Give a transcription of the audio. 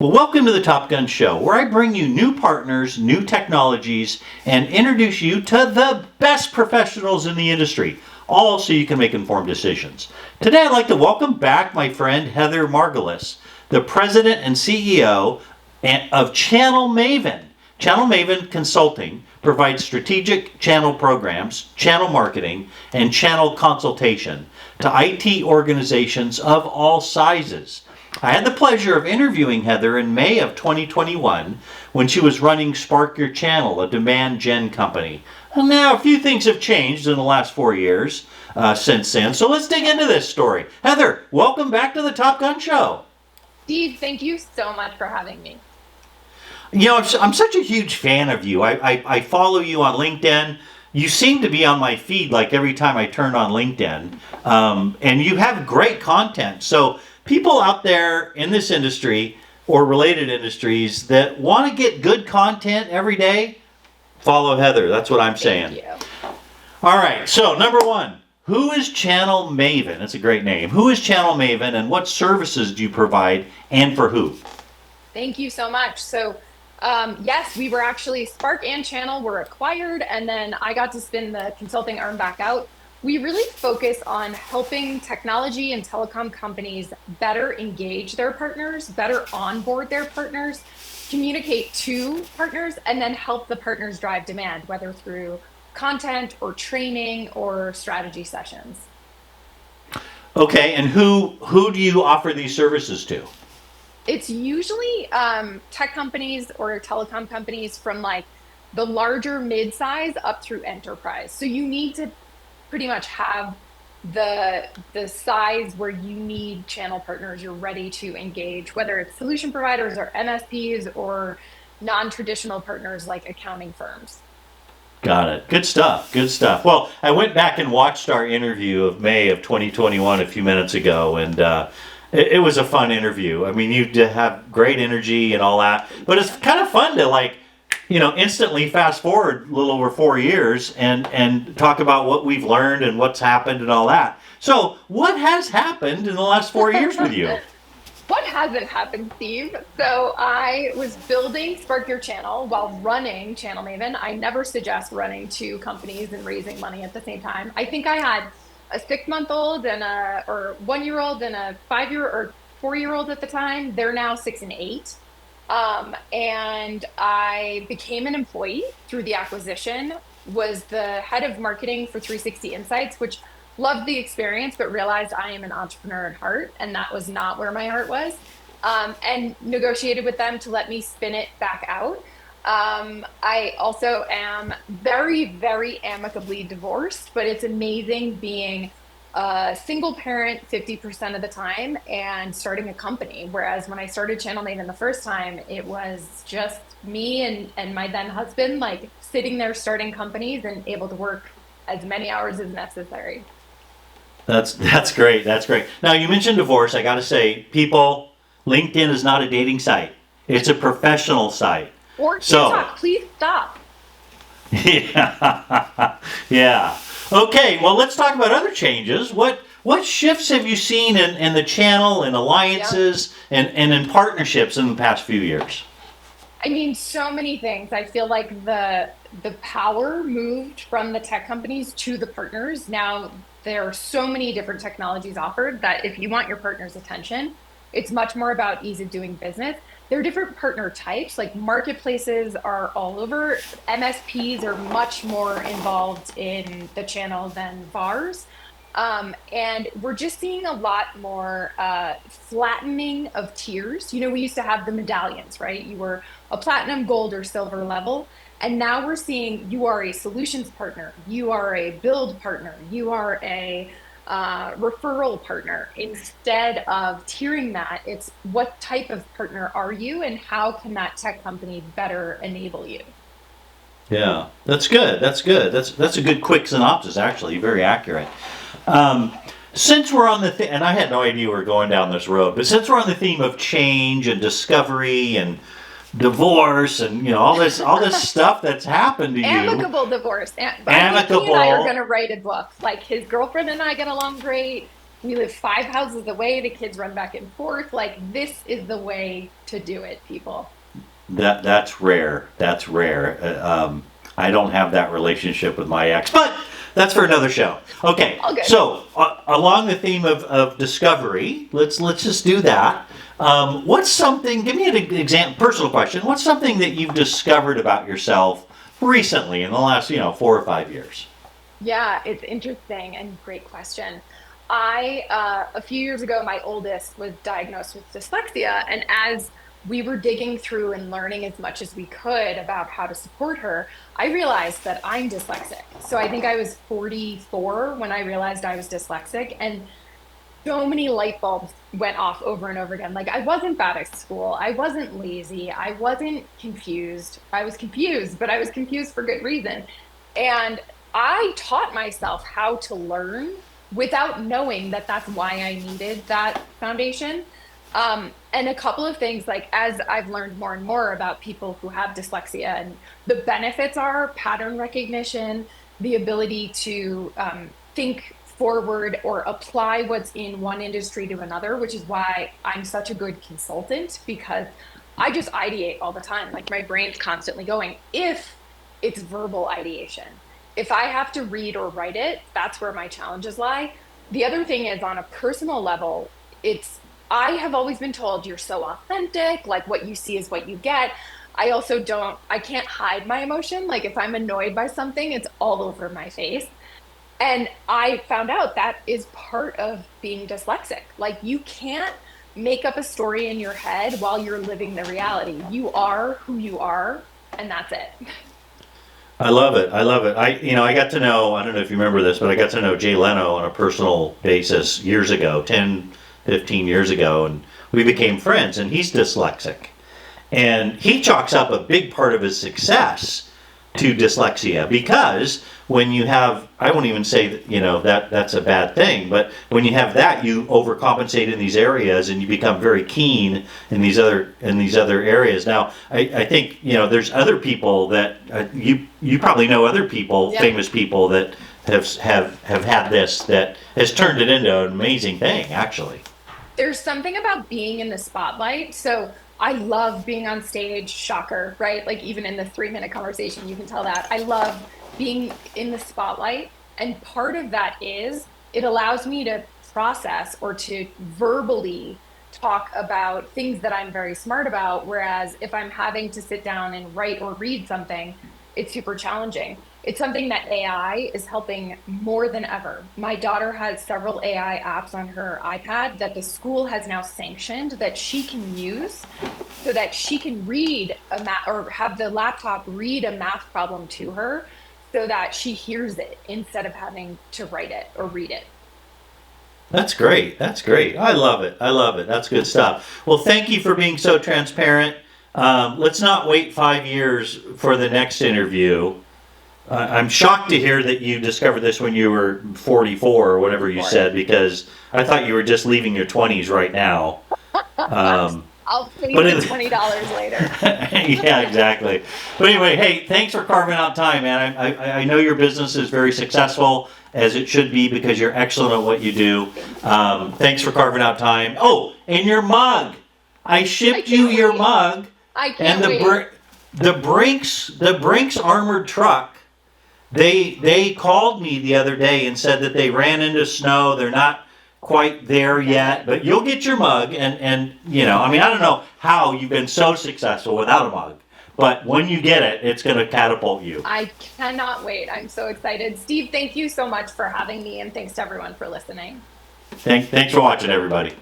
Well, welcome to the Top Gun Show, where I bring you new partners, new technologies, and introduce you to the best professionals in the industry, all so you can make informed decisions. Today, I'd like to welcome back my friend Heather Margolis, the president and CEO of Channel Maven. Channel Maven Consulting provides strategic channel programs, channel marketing, and channel consultation to IT organizations of all sizes. I had the pleasure of interviewing Heather in May of 2021 when she was running Spark Your Channel, a demand gen company. And now a few things have changed in the last 4 years since then, so let's dig into this story. Heather, welcome back to the Top Gun Show. Steve, thank you so much for having me. You know, I'm such a huge fan of you. I follow you on LinkedIn. You seem to be on my feed like every time I turn on LinkedIn. And you have great content. So people out there in this industry or related industries that want to get good content every day, follow Heather. That's what I'm saying. Thank you. All right. So number one, who is Channel Maven? That's a great name. Who is Channel Maven and what services do you provide and for who? Thank you so much. So, yes, we were actually Spark and Channel were acquired, and then I got to spin the consulting arm back out. We really focus on helping technology and telecom companies better engage their partners, better onboard their partners, communicate to partners, and then help the partners drive demand, whether through content or training or strategy sessions. Okay, and who do you offer these services to? It's usually tech companies or telecom companies from like the larger mid-size up through enterprise. So you need to pretty much have the size where you need channel partners you're ready to engage, whether it's solution providers or MSPs or non-traditional partners like accounting firms. Got it. Good stuff. Good stuff. Well, I went back and watched our interview of May of 2021 a few minutes ago, and it was a fun interview. I mean, you did have great energy and all that, but it's kind of fun to instantly fast forward a little over 4 years and talk about what we've learned and what's happened and all that. So, what has happened in the last 4 years with you? What hasn't happened, Steve? So I was building Spark Your Channel while running Channel Maven. I never suggest running two companies and raising money at the same time. I think I had a 6-month-old and or 1-year-old and a 5-year or 4-year-old at the time. They're now 6 and 8. And I became an employee through the acquisition, was the head of marketing for 360 Insights, which loved the experience, but realized I am an entrepreneur at heart, and that was not where my heart was. And negotiated with them to let me spin it back out. I also am very, very amicably divorced, but it's amazing being a single parent 50% of the time and starting a company. Whereas when I started Channel Maven the first time, it was just me and my then husband, like sitting there starting companies and able to work as many hours as necessary. That's great. That's great. Now, you mentioned divorce. I got to say, people, LinkedIn is not a dating site. It's a professional site. Or So, TikTok, please stop. yeah, yeah. Okay, well, let's talk about other changes. What shifts have you seen in the channel, in Yep. alliances, and in partnerships in the past few years? I mean, so many things. I feel like the power moved from the tech companies to the partners. Now there are so many different technologies offered that if you want your partner's attention, it's much more about ease of doing business. There are different partner types, like marketplaces are all over. MSPs are much more involved in the channel than VARs. And we're just seeing a lot more flattening of tiers. You know, we used to have the medallions, right? You were a platinum, gold, or silver level. And now we're seeing you are a solutions partner, you are a build partner, you are a referral partner. Instead of tiering that, it's what type of partner are you and how can that tech company better enable you? Yeah, that's good. That's good. That's a good quick synopsis, actually. Very accurate. Um, since we're on and I had no idea we were going down this road, but since we're on the theme of change and discovery and divorce and all this stuff that's happened to you, Amicable divorce. I think he and I are going amicable. to write a book. Like his girlfriend and I get along great. We live 5 houses away. The kids run back and forth. Like this is the way to do it, people. That's rare. That's rare. I don't have that relationship with my ex, but that's for another show. Okay, All good. so along the theme of discovery, let's just do that. What's something? Give me an example, personal question. What's something that you've discovered about yourself recently in the last 4 or 5 years? Yeah, it's interesting and great question. A few years ago, my oldest was diagnosed with dyslexia, and as we were digging through and learning as much as we could about how to support her, I realized that I'm dyslexic. So I think I was 44 when I realized I was dyslexic, and so many light bulbs went off over and over again. Like, I wasn't bad at school, I wasn't lazy, I wasn't confused. I was confused, but I was confused for good reason. And I taught myself how to learn without knowing that that's why I needed that foundation. And a couple of things, like as I've learned more and more about people who have dyslexia, and the benefits are pattern recognition, the ability to think forward or apply what's in one industry to another, which is why I'm such a good consultant, because I just ideate all the time. Like, my brain's constantly going. If it's verbal ideation, if I have to read or write it, that's where my challenges lie. The other thing is, on a personal level, I have always been told you're so authentic, like what you see is what you get. I can't hide my emotion. Like, if I'm annoyed by something, it's all over my face. And I found out that is part of being dyslexic. Like, you can't make up a story in your head while you're living the reality. You are who you are, and that's it. I love it. I love it. I got to know, I don't know if you remember this, but I got to know Jay Leno on a personal basis years ago, 10, 15 years ago, and we became friends, and he's dyslexic. And he chalks up a big part of his success to dyslexia, because when you have, I won't even say that's a bad thing, but when you have that, you overcompensate in these areas and you become very keen in these other areas. Now, I think there's other people that you probably know other people, Yeah. famous people that have had this, that has turned it into an amazing thing, actually. There's something about being in the spotlight. So I love being on stage, shocker, right? Like, even in the 3-minute conversation, you can tell that. I love being in the spotlight. And part of that is it allows me to process or to verbally talk about things that I'm very smart about. Whereas if I'm having to sit down and write or read something, it's super challenging. It's something that AI is helping more than ever. My daughter has several AI apps on her iPad that the school has now sanctioned that she can use, so that she can read or have the laptop read a math problem to her, so that she hears it instead of having to write it or read it. That's great. That's great. I love it. I love it. That's good stuff. Well, thank you for being so transparent. Let's not wait 5 years for the next interview. I'm shocked to hear that you discovered this when you were 44 or whatever you said, because I thought you were just leaving your 20s right now. I'll pay you $20 later. Yeah, exactly. But anyway, hey, thanks for carving out time, man. I know your business is very successful, as it should be, because you're excellent at what you do. Thanks for carving out time. Oh, and your mug. I shipped you your mug. I can't and wait. The Brinks armored truck. They called me the other day and said that they ran into snow. They're not quite there yet, but you'll get your mug. And I don't know how you've been so successful without a mug, but when you get it, it's going to catapult you. I cannot wait. I'm so excited. Steve, thank you so much for having me, and thanks to everyone for listening. Thanks for watching, everybody.